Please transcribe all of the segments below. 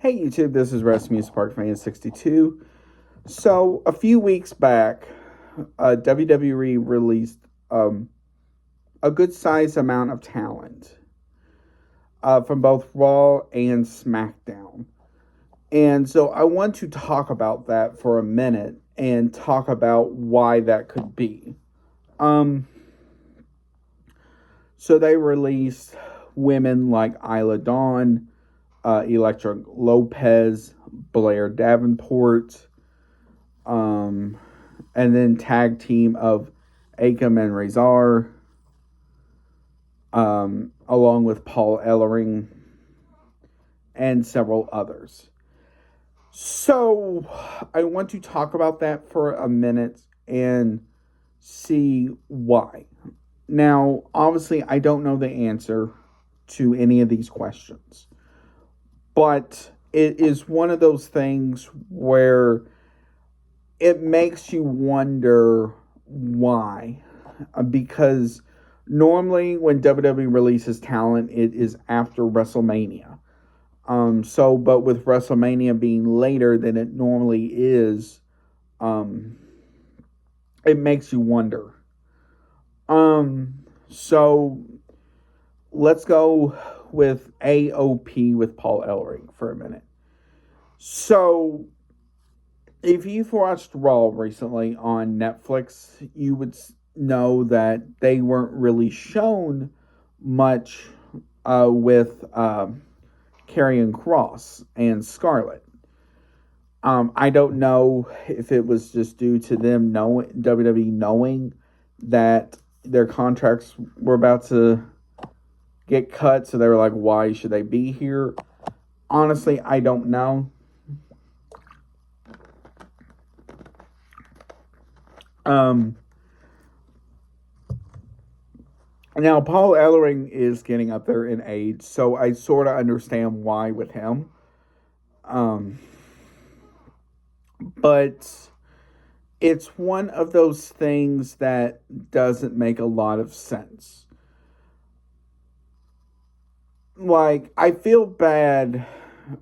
Hey YouTube, this is Rasmus Park Fan 62. So a few weeks back, WWE released a good sized amount of talent from both Raw and SmackDown. And so I want to talk about that for a minute and talk about why that could be. Um, so they released women like Isla Dawn, Electra Lopez, Blair Davenport, um, and then tag team of Akam and Razor, along with Paul Ellering and several others. So I want to talk about that for a minute and see why. Now, obviously, I don't know the answer to any of these questions, but it is one of those things where it makes you wonder why. Because normally when WWE releases talent, it is after WrestleMania. But with WrestleMania being later than it normally is, it makes you wonder. So let's go with AOP with Paul Ellering for a minute. So if you've watched Raw recently on Netflix, you would know that they weren't really shown much with Karrion Kross and Scarlett. I don't know if it was just due to them knowing WWE knowing that their contracts were about to get cut, so they were like, "Why should they be here?" Honestly, I don't know. Now, Paul Ellering is getting up there in age, so I sort of understand why with him. But it's one of those things that doesn't make a lot of sense. Like, I feel bad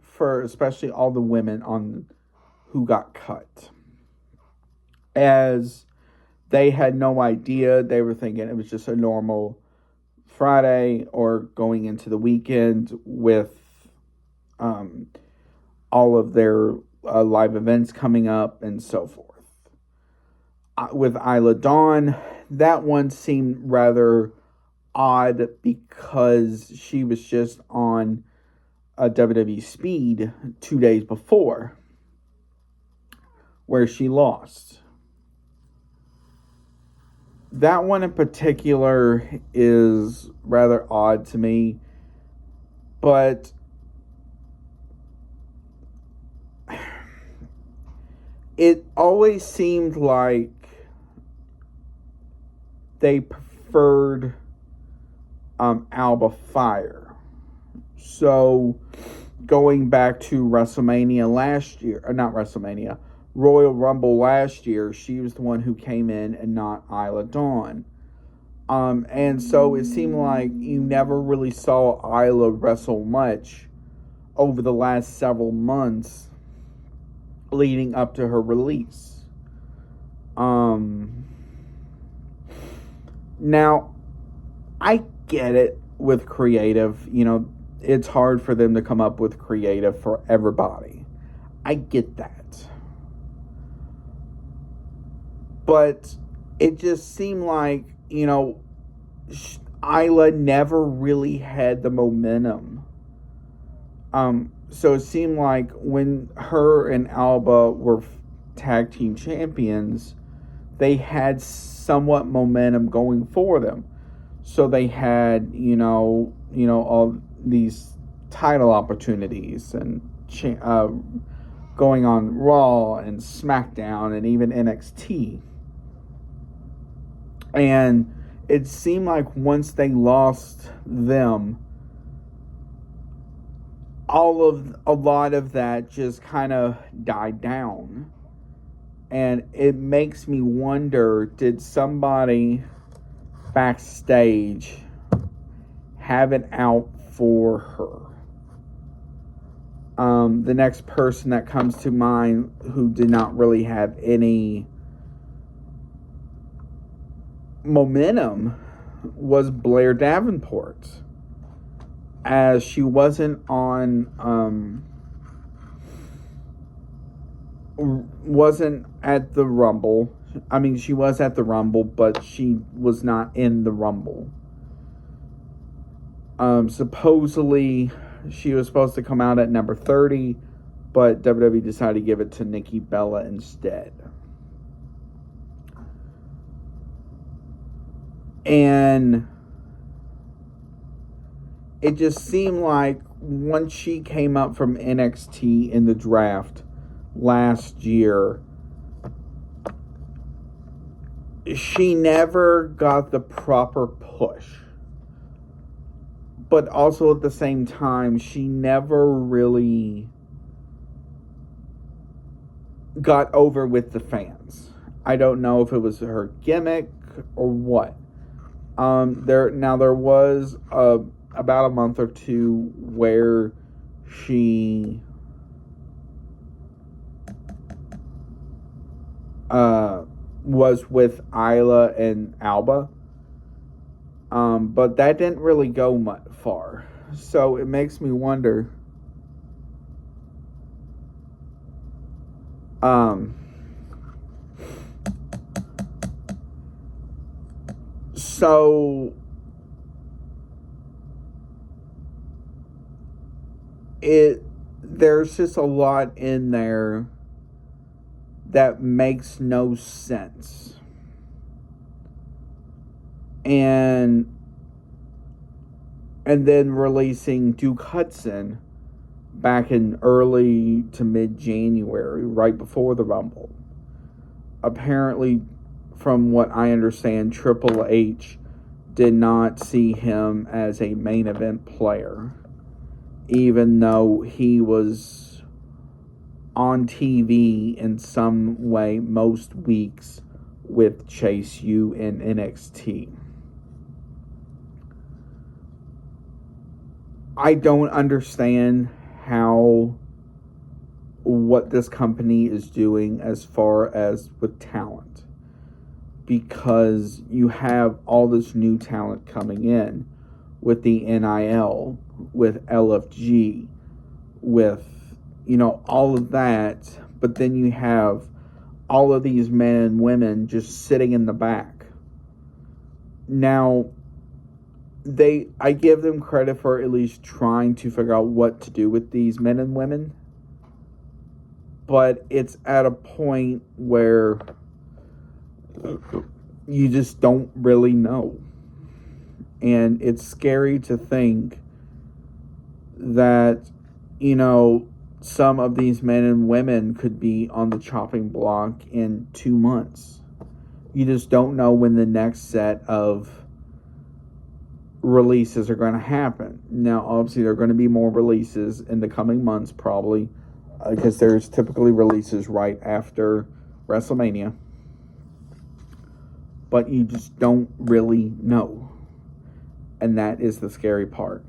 for especially all the women on who got cut, as they had no idea. They were thinking it was just a normal Friday or going into the weekend with all of their live events coming up and so forth. With Isla Dawn, that one seemed rather odd because she was just on a WWE Speed 2 days before, where she lost. That one in particular is rather odd to me, but it always seemed like they preferred Alba Fire. So going back to WrestleMania last year, or not WrestleMania, Royal Rumble last year, she was the one who came in and not Isla Dawn. And so it seemed like you never really saw Isla wrestle much over the last several months leading up to her release. Now, I get it with creative. It's hard for them to come up with creative for everybody. I get that. But it just seemed like, Isla never really had the momentum. So it seemed like when her and Alba were tag team champions, they had somewhat momentum going for them. So they had, all these title opportunities and going on Raw and SmackDown and even NXT. And it seemed like once they lost them, a lot of that just kind of died down. And it makes me wonder, did somebody backstage have it out for her? The next person that comes to mind who did not really have any momentum was Blair Davenport, as she wasn't at the Rumble. I mean, she was at the Rumble, but she was not in the Rumble. Supposedly, she was supposed to come out at number 30, but WWE decided to give it to Nikki Bella instead. And it just seemed like once she came up from NXT in the draft last year, she never got the proper push. But also at the same time, she never really got over with the fans. I don't know if it was her gimmick or what. There was about a month or two where she was with Isla and Alba. But that didn't really go much far. So it makes me wonder. So there's just a lot in there that makes no sense. And then releasing Duke Hudson back in early to mid-January, right before the Rumble. Apparently, from what I understand, Triple H did not see him as a main event player, even though he was on TV in some way most weeks with Chase U in NXT. I don't understand what this company is doing as far as with talent, because you have all this new talent coming in with the NIL, with LFG, with all of that, but then you have all of these men and women just sitting in the back. Now, I give them credit for at least trying to figure out what to do with these men and women, but it's at a point where you just don't really know. And it's scary to think that, some of these men and women could be on the chopping block in 2 months. You just don't know when the next set of releases are going to happen. Now, obviously, there are going to be more releases in the coming months, probably, because there's typically releases right after WrestleMania. But you just don't really know. And that is the scary part.